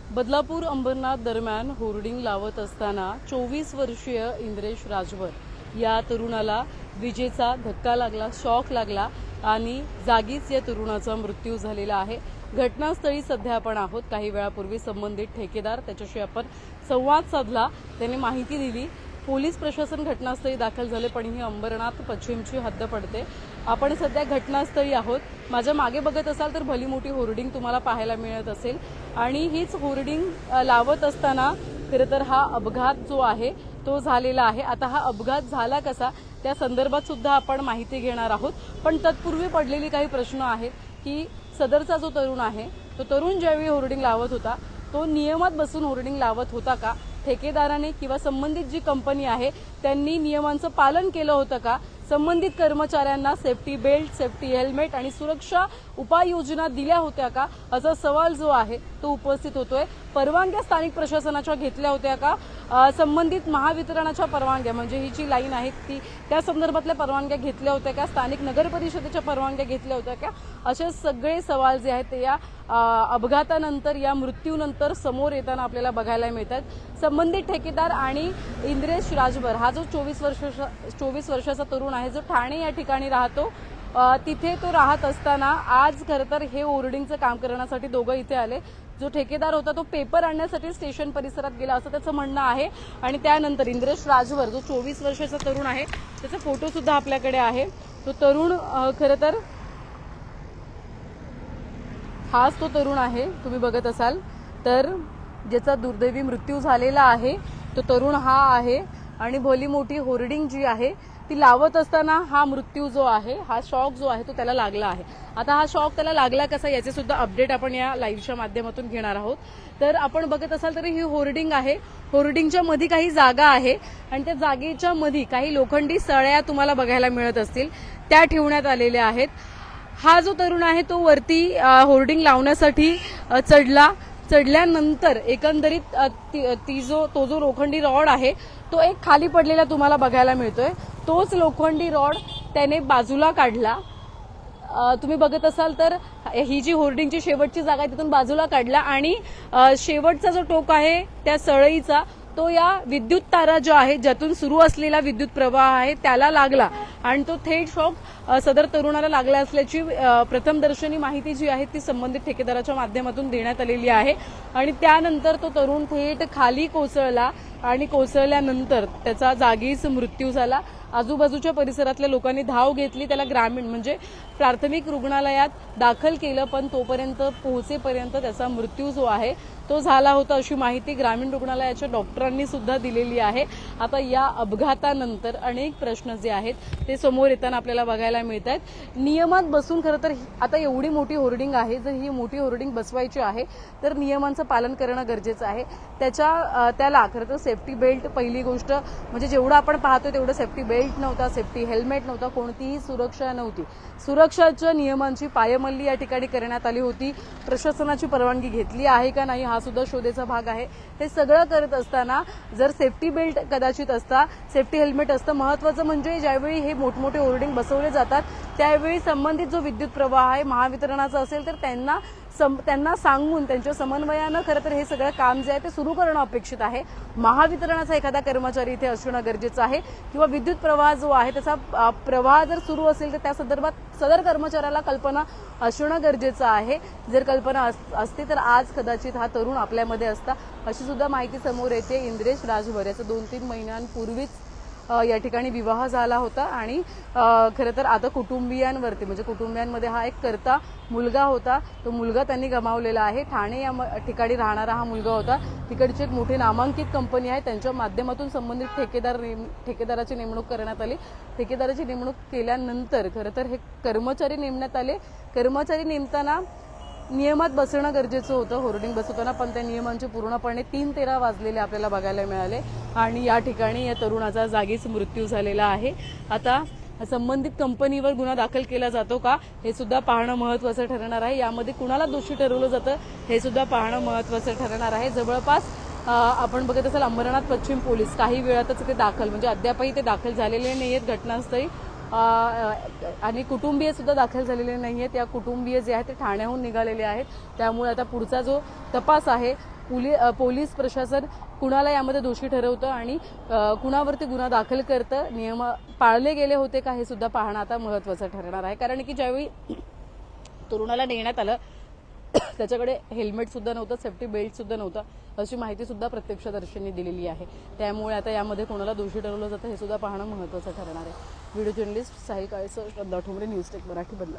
बदलापूर अंबरनाथ दरम्यान होर्डिंग लावत असताना 24 वर्षीय इंद्रेश राजभर या तरुणाला विजेचा धक्का लागला, शॉक लागला आणि जागीच या तरुणाचा मृत्यू झालेला आहे। घटनास्थळी सध्या आपण आहोत। काही वेळापूर्वी संबंधित ठेकेदार त्याच्याशी आपण संवाद साधला, त्याने माहिती दिली। पोलीस प्रशासन घटनास्थळी दाखल झाले, पण ही अंबरनाथ पश्चिमची हद्द पडते। आपण सध्या घटनास्थळी आहोत। माझ्या मागे बघत असाल तर भली मोठी होर्डिंग तुम्हाला पाहायला मिळत असेल आणि हीच होर्डिंग लावत असताना खरं तर हा अपघात जो आहे तो झालेला आहे। आता हा अपघात झाला कसा त्या संदर्भात सुद्धा आपण माहिती घेणार आहोत, पण तत्पूर्वी पडलेली काही प्रश्न आहेत की सदरचा जो तरुण आहे तो तरुण ज्यावेळी होर्डिंग लावत होता तो नियमात बसून होर्डिंग लावत होता का, ठेकेदाराने किंवा संबंधित जी कंपनी आहे त्यांनी नियमांचं पालन केलं होतं का, संबंधित कर्मचाऱ्यांना सेफ्टी बेल्ट, सेफ्टी हेल्मेट आणि सुरक्षा उपाययोजना दिल्या होत्या का, असा सवाल जो आहे तो उपस्थित होतोय। परवानग्या स्थानिक प्रशासनाच्या घेतल्या होत्या का, संबंधित महावितरणाच्या परवानग्या म्हणजे ही जी लाईन आहे ती त्या संदर्भातल्या परवानग्या घेतल्या होत्या का, स्थानिक नगर परिषदेच्या परवानग्या घेतल्या होत्या का, असे सगळे सवाल जे आहेत ते या अपघातानंतर या मृत्यूनंतर समोर येताना आपल्याला बघायला मिळतात। संबंधित ठेकेदार आणि इंद्रेश राजभर हा जो 24 वर्षाचा तरुण आहे जो ठाणे या ठिकाणी राहतो, तिथे तो राहत असताना आज खरं तर हे होर्डिंगचं काम करण्यासाठी दोघं इथे आले। जो ठेकेदार होता तो पेपर आणण्यासाठी स्टेशन परिसरात गेला असं त्याचं म्हणणं आहे आणि त्यानंतर इंद्रेश राजभर जो 24 वर्षाचा तरुण आहे त्याचा फोटो सुद्धा आपल्याकडे आहे। तो तरुण खरं तर हाच तो तरुण आहे, तुम्ही बघत असाल तर ज्याचा दुर्दैवी मृत्यू झालेला आहे तो तरुण हा आहे आणि भली मोठी होर्डिंग जी आहे ती लावत असताना हा मृत्यू जो आहे, हा शॉक जो आहे तो त्याला लागला आहे। आता हा शॉक त्याला लागला कसा याचे सुद्धा अपडेट आपण या लाईव्हच्या माध्यमातून घेणार आहोत। तर आपण बघत असाल तर ही होर्डिंग आहे, होर्डिंगच्या मध्ये काही जागा आहे आणि त्या जागेच्या मध्ये काही लोखंडी सळ्या तुम्हाला बघायला मिळत असतील, त्या ठेवण्यात आलेल्या आहेत। हा जो तरुण आहे तो वरती होर्डिंग लावण्यासाठी चढल्यानंतर एकंदरीत तो जो लोखंडी रॉड आहे तो एक खाली पडलेला तुम्हाला बघायला मिळतोय। तोच लोखंडी रॉड त्याने बाजूला काढला। तुम्ही बघत असाल तर ही जी होर्डिंगची शेवटची जागा आहे तिथून बाजूला काढला आणि शेवटचा जो टोक आहे त्या सळईचा तो या विद्युत तारा जो आहे ज्यातून सुरू असलेला विद्युत प्रवाह आहे त्याला लागला आणि तो थेट शॉक सदर तरुणाला लागला असल्याची प्रथमदर्शनी माहिती जी आहे ती संबंधित ठेकेदाराच्या माध्यमातून देण्यात आलेली आहे आणि त्यानंतर तो तरुण थेट खाली कोसळला आणि कोसळल्यानंतर त्याचा जागीच मृत्यू झाला। आजूबाजूच्या परिसरातल्या लोकांनी धाव घेतली, त्याला ग्रामीण म्हणजे प्राथमिक रुग्णालयात दाखल केलं, पण तोपर्यंत पोहोचेपर्यंत त्याचा मृत्यू जो आहे तो झाला होता अशी माहिती ग्रामीण रुग्णालयाच्या डॉक्टरांनी सुद्धा दिलेली आहे। आता या अपघातानंतर अनेक प्रश्न जे आहेत ते समोर येताना आपल्याला बघायला मिळत आहेत। नियमात बसून खरं तर आता एवढी मोठी होर्डिंग आहे, जर ही मोठी होर्डिंग बसवायची आहे तर नियमांचं पालन करणं गरजेचं आहे। त्याला खरं तर सेफ्टी बेल्ट पहिली गोष्ट म्हणजे जेवढं आपण पाहतोय तेवढं सेफ्टी बेल्ट नव्हता, सेफ्टी हेल्मेट नव्हता, कोणतीही सुरक्षा नव्हती। सुरक्षाच्या नियमांची पायमल्ली या ठिकाणी करण्यात आली होती। प्रशासनाची परवानगी घेतली आहे का नाही हा सुद्धा शोधाचा भाग आहे। हे सगळं करत असताना जर सेफ्टी बेल्ट कदाचित असता, सेफ्टी हेल्मेट असतं, महत्वाचं म्हणजे ज्यावेळी हे मोठमोठे होर्डिंग बसवले जातात त्यावेळी संबंधित जो विद्युत प्रवाह आहे महावितरणाचा असेल तर त्यांना सांगून त्यांच्या समन्वयानं खरं तर हे सगळं काम जे आहे ते सुरू करणं अपेक्षित आहे। महावितरणाचा एखादा कर्मचारी इथे असणं गरजेचं आहे किंवा विद्युत प्रवाह जो आहे त्याचा प्रवाह जर सुरू असेल तर त्या संदर्भात सदर कर्मचाऱ्याला कल्पना असणं गरजेचं आहे। जर कल्पना असती तर आज कदाचित हा तरुण आपल्यामध्ये असता अशी सुद्धा माहिती समोर येते। इंद्रेश राजभर याचा 2-3 महिन्यांपूर्वीच या ठिकाणी विवाह झाला होता आणि खरं तर आता कुटुंबियांवरती म्हणजे कुटुंबियांमध्ये हा एक करता मुलगा होता, तो मुलगा त्यांनी गमावलेला आहे। ठाणे या ठिकाणी राहणारा हा मुलगा होता। तिकडची एक मोठी नामांकित कंपनी आहे, त्यांच्या माध्यमातून संबंधित ठेकेदाराची नेमणूक करण्यात आली। ठेकेदाराची नेमणूक केल्यानंतर खरं तर हे कर्मचारी नेमण्यात आले। कर्मचारी नेमताना नियमात बसणं गरजेचं होतं होर्डिंग बसवताना, पण त्या नियमांचे पूर्णपणे 3:13 वाजलेले आपल्याला बघायला मिळाले आणि या ठिकाणी या तरुणाचा जागीच मृत्यू झालेला आहे। आता संबंधित कंपनीवर गुन्हा दाखल केला जातो का हे सुद्धा पाहणं महत्त्वाचं ठरणार आहे। यामध्ये कुणाला दोषी ठरवलं जातं हे सुद्धा पाहणं महत्त्वाचं ठरणार आहे। जवळपास आपण बघत असाल अंबरनाथ पश्चिम पोलीस काही वेळातच ते दाखल म्हणजे अद्यापही ते दाखल झालेले नाहीयेत घटनास्थळी आणि कुटुंबीय सुद्धा दाखल झालेले नाहीयेत। या कुटुंबीय जे आहेत ते ठाण्याहून निघालेले आहेत, त्यामुळे आता पुढचा जो तपास आहे पोलीस प्रशासन कुणाला यामध्ये दोषी ठरवतं आणि कुणावरती गुन्हा दाखल करतं, नियम पाळले गेले होते का हे सुद्धा पाहणं आता महत्त्वाचं ठरणार आहे. कारण की ज्यावेळी तरुणाला नेण्यात आलं त्याच्याकडे हेल्मेट सुद्धा नव्हतं, सेफ्टी बेल्ट सुद्धा नव्हता, अशी माहिती सुद्धा प्रत्यक्षदर्शींनी दिलेली आहे. त्यामुळे आता यामध्ये कोणाला दोषी ठरवलं जातं हे सुद्धा पाहणं महत्त्वाचं ठरणार आहे. व्हिडिओ जर्नलिस्ट साहिल काळेसह, श्रद्धा ठोंबरे, न्यूज टेक मराठी, बदलापूर.